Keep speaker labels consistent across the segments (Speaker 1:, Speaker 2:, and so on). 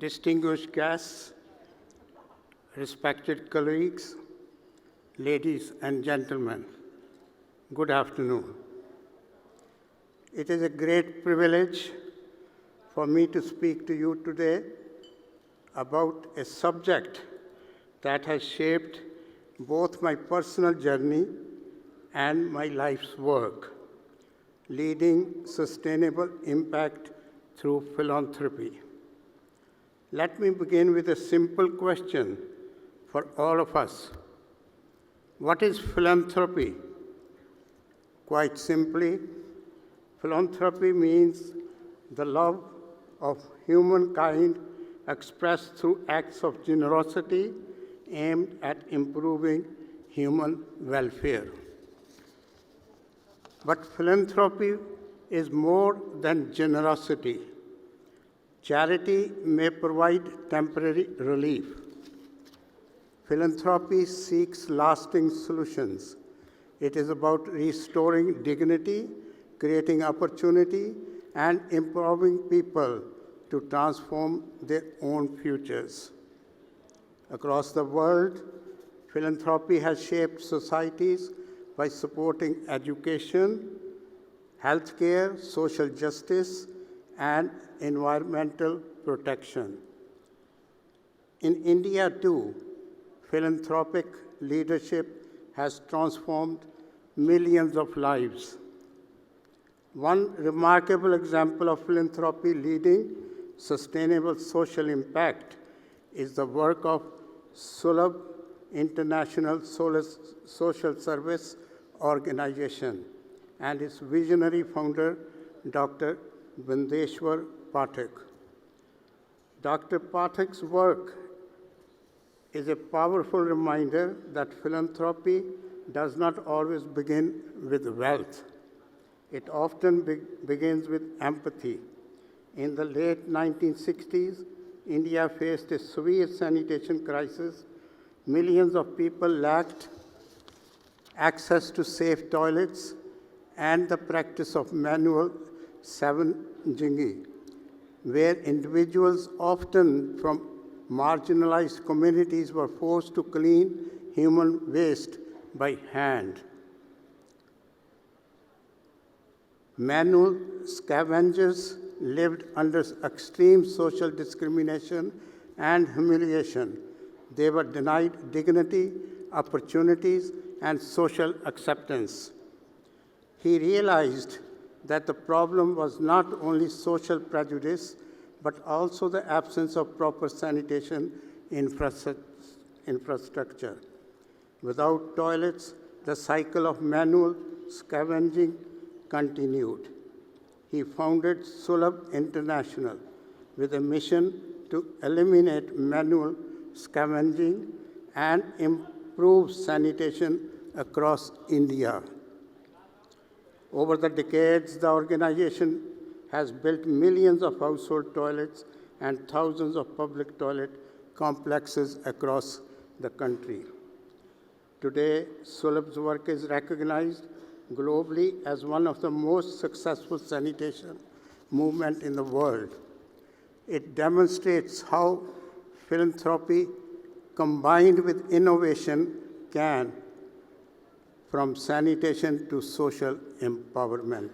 Speaker 1: distinguished guests, respected colleagues, ladies and gentlemen, good afternoon. It is a great privilege for me to speak to you today about a subject that has shaped both my personal journey and my life's work, leading sustainable impact through philanthropy. Let me begin with a simple question for all of us. What is philanthropy? Quite simply, philanthropy means the love of humankind expressed through acts of generosity aimed at improving human welfare. But philanthropy is more than generosity. Charity may provide temporary relief. Philanthropy seeks lasting solutions. It is about restoring dignity, creating opportunity, and empowering people to transform their own futures. Across the world, philanthropy has shaped societies by supporting education, healthcare, social justice, and environmental protection. In India, too, philanthropic leadership has transformed millions of lives. One remarkable example of philanthropy leading sustainable social impact is the work of Sulabh International Social Service Organization and its visionary founder, Dr. Vindeshwar Pathak. Dr. Pathak's work is a powerful reminder that philanthropy does not always begin with wealth. It often begins with empathy. In the late 1960s, India faced a severe sanitation crisis. Millions of people lacked access to safe toilets and the practice of manual scavenging, where individuals, often from marginalized communities, were forced to clean human waste by hand. Manual scavengers lived under extreme social discrimination and humiliation. They were denied dignity, opportunities, and social acceptance. He realized that the problem was not only social prejudice, but also the absence of proper sanitation infrastructure. Without toilets, the cycle of manual scavenging continued. He founded Sulabh International with a mission to eliminate manual scavenging and improve sanitation across India. Over the decades, the organization has built millions of household toilets and thousands of public toilet complexes across the country. Today, Sulabh's work is recognized globally as one of the most successful sanitation movements in the world. It demonstrates how philanthropy combined with innovation can from sanitation to social empowerment.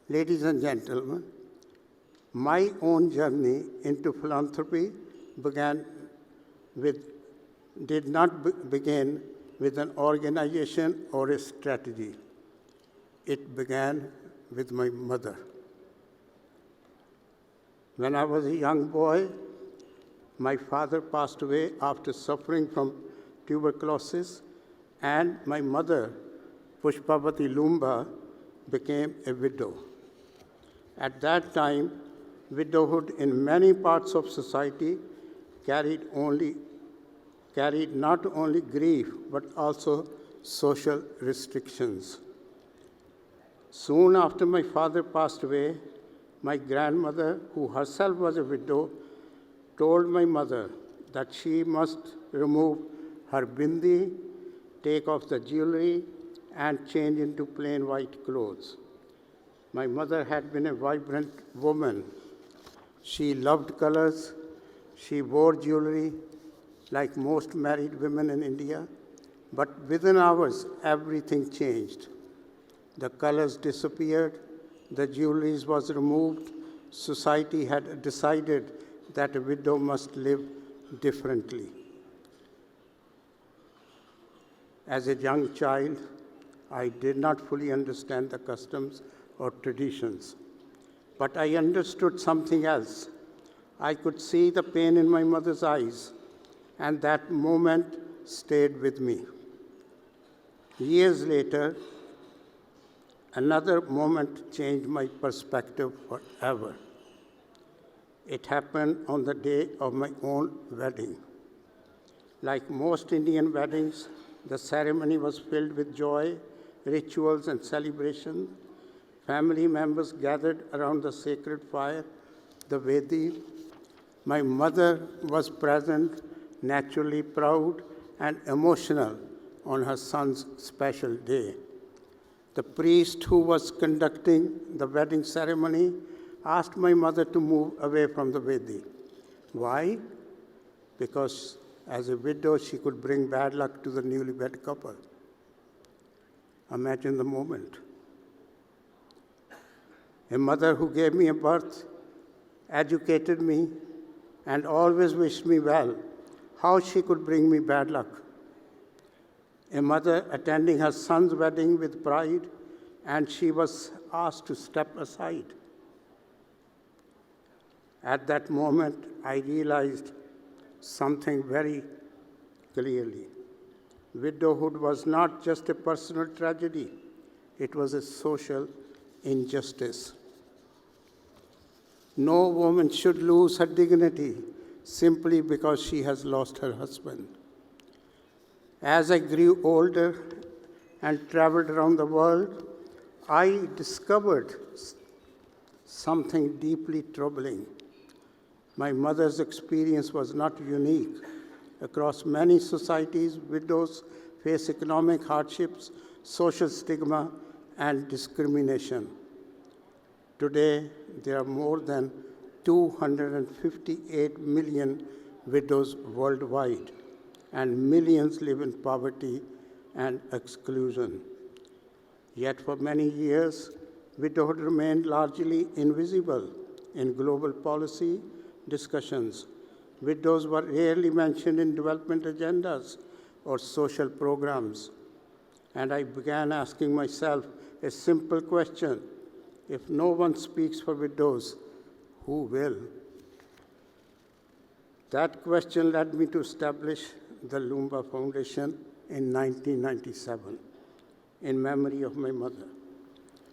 Speaker 1: Ladies and gentlemen, my own journey into philanthropy did not begin with an organization or a strategy. It began with my mother. When I was a young boy, my father passed away after suffering from tuberculosis, and my mother, Pushpavati Loomba, became a widow. At that time, widowhood in many parts of society carried not only grief, but also social restrictions. Soon after my father passed away, my grandmother, who herself was a widow, told my mother that she must remove her bindi, take off the jewelry, and change into plain white clothes. My mother had been a vibrant woman She loved colors. She wore jewelry like most married women in India. But within hours, everything changed. The colors disappeared. The jewelry was removed. Society had decided that a widow must live differently. As a young child, I did not fully understand the customs or traditions, but I understood something else. I could see the pain in my mother's eyes, and that moment stayed with me. Years later, another moment changed my perspective forever. It happened on the day of my own wedding. Like most Indian weddings, the ceremony was filled with joy, rituals, and celebration. Family members gathered around the sacred fire, the Vedi. My mother was present, naturally proud and emotional on her son's special day. The priest who was conducting the wedding ceremony asked my mother to move away from the Vedi. Why? Because as a widow, she could bring bad luck to the newlywed couple. Imagine the moment. A mother who gave me a birth, educated me, and always wished me well, how she could bring me bad luck? A mother attending her son's wedding with pride, and she was asked to step aside. At that moment, I realized something very clearly. Widowhood was not just a personal tragedy, it was a social injustice. No woman should lose her dignity simply because she has lost her husband. As I grew older and traveled around the world, I discovered something deeply troubling. My mother's experience was not unique. Across many societies, widows face economic hardships, social stigma, and discrimination. Today, there are more than 258 million widows worldwide, and millions live in poverty and exclusion. Yet for many years, widowhood remained largely invisible in global policy discussions. Widows were rarely mentioned in development agendas or social programs. And I began asking myself a simple question: if no one speaks for widows, who will? That question led me to establish the Loomba Foundation in 1997 in memory of my mother.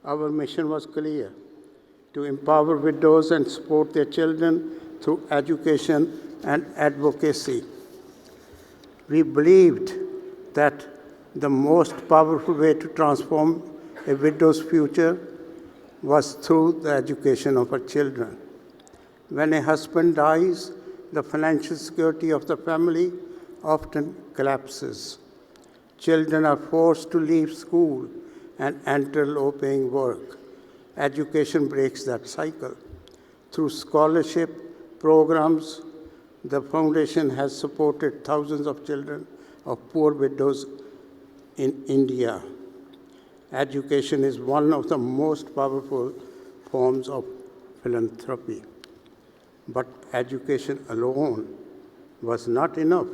Speaker 1: Our mission was clear: to empower widows and support their children through education and advocacy. We believed that the most powerful way to transform a widow's future was through the education of her children. When a husband dies, the financial security of the family often collapses. Children are forced to leave school and enter low-paying work. Education breaks that cycle. Through scholarship programs, the foundation has supported thousands of children of poor widows in India. Education is one of the most powerful forms of philanthropy. But education alone was not enough.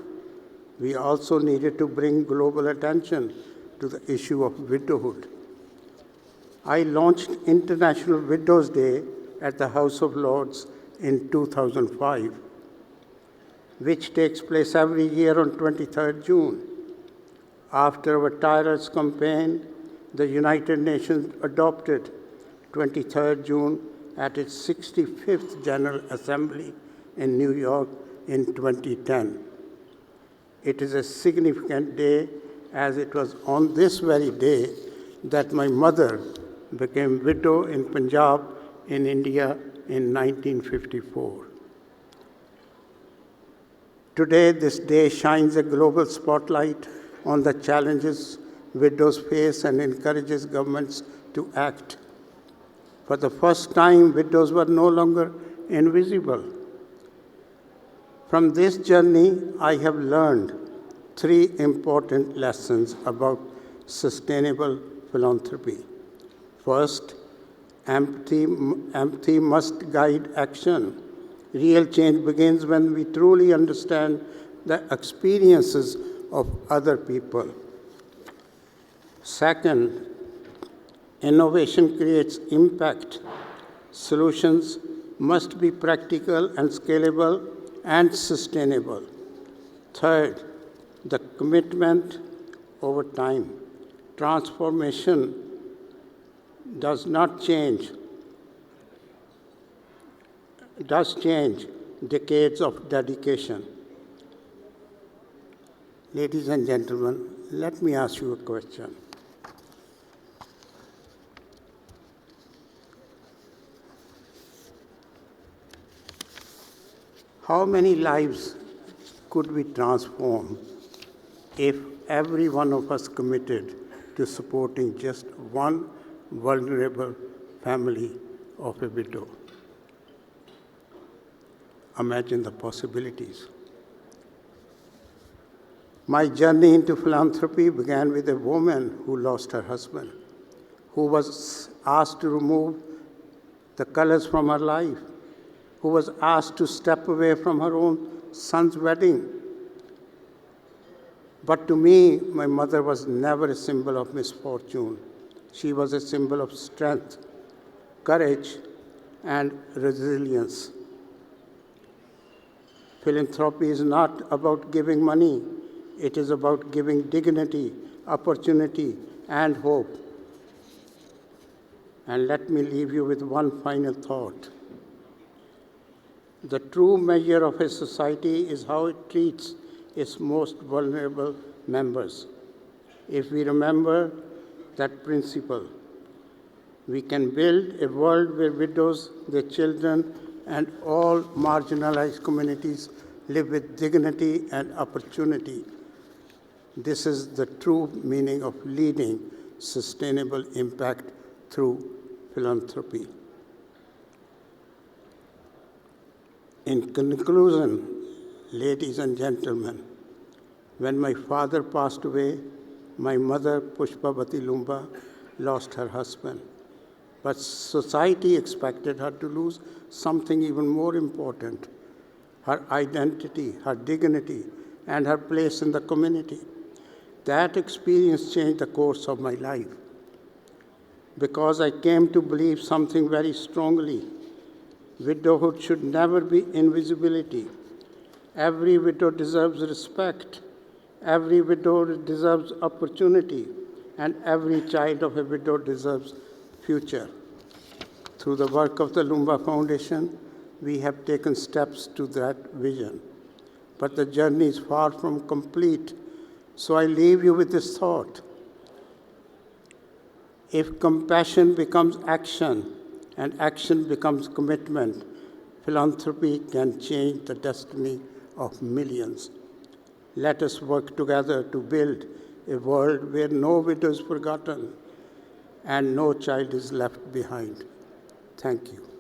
Speaker 1: We also needed to bring global attention to the issue of widowhood. I launched International Widows' Day at the House of Lords in 2005, which takes place every year on 23rd June. After our tireless campaign, the United Nations adopted 23rd June at its 65th General Assembly in New York in 2010. It is a significant day, as it was on this very day that my mother became widow in Punjab in India in 1954. Today, this day shines a global spotlight on the challenges widows face and encourages governments to act. For the first time, widows were no longer invisible. From this journey, I have learned 3 important lessons about sustainable philanthropy. First, empathy must guide action. Real change begins when we truly understand the experiences of other people. Second, innovation creates impact. Solutions must be practical and scalable and sustainable. Third, the commitment over time. Transformation does change decades of dedication. Ladies and gentlemen, let me ask you a question. How many lives could we transform if every one of us committed to supporting just one vulnerable family of a widow? Imagine the possibilities. My journey into philanthropy began with a woman who lost her husband, who was asked to remove the colors from her life, who was asked to step away from her own son's wedding. But to me, my mother was never a symbol of misfortune. She was a symbol of strength, courage, and resilience. Philanthropy is not about giving money. It is about giving dignity, opportunity, and hope. And let me leave you with one final thought. The true measure of a society is how it treats its most vulnerable members. If we remember that principle, we can build a world where widows, their children, and all marginalized communities live with dignity and opportunity. This is the true meaning of leading sustainable impact through philanthropy. In conclusion, ladies and gentlemen, when my father passed away, my mother, Pushpavati Loomba, lost her husband. But society expected her to lose something even more important, her identity, her dignity, and her place in the community. That experience changed the course of my life because I came to believe something very strongly. Widowhood should never be invisibility. Every widow deserves respect. Every widow deserves opportunity. And every child of a widow deserves future. Through the work of the Loomba Foundation, we have taken steps to that vision. But the journey is far from complete. So I leave you with this thought. If compassion becomes action, and action becomes commitment, philanthropy can change the destiny of millions. Let us work together to build a world where no widow is forgotten and no child is left behind. Thank you.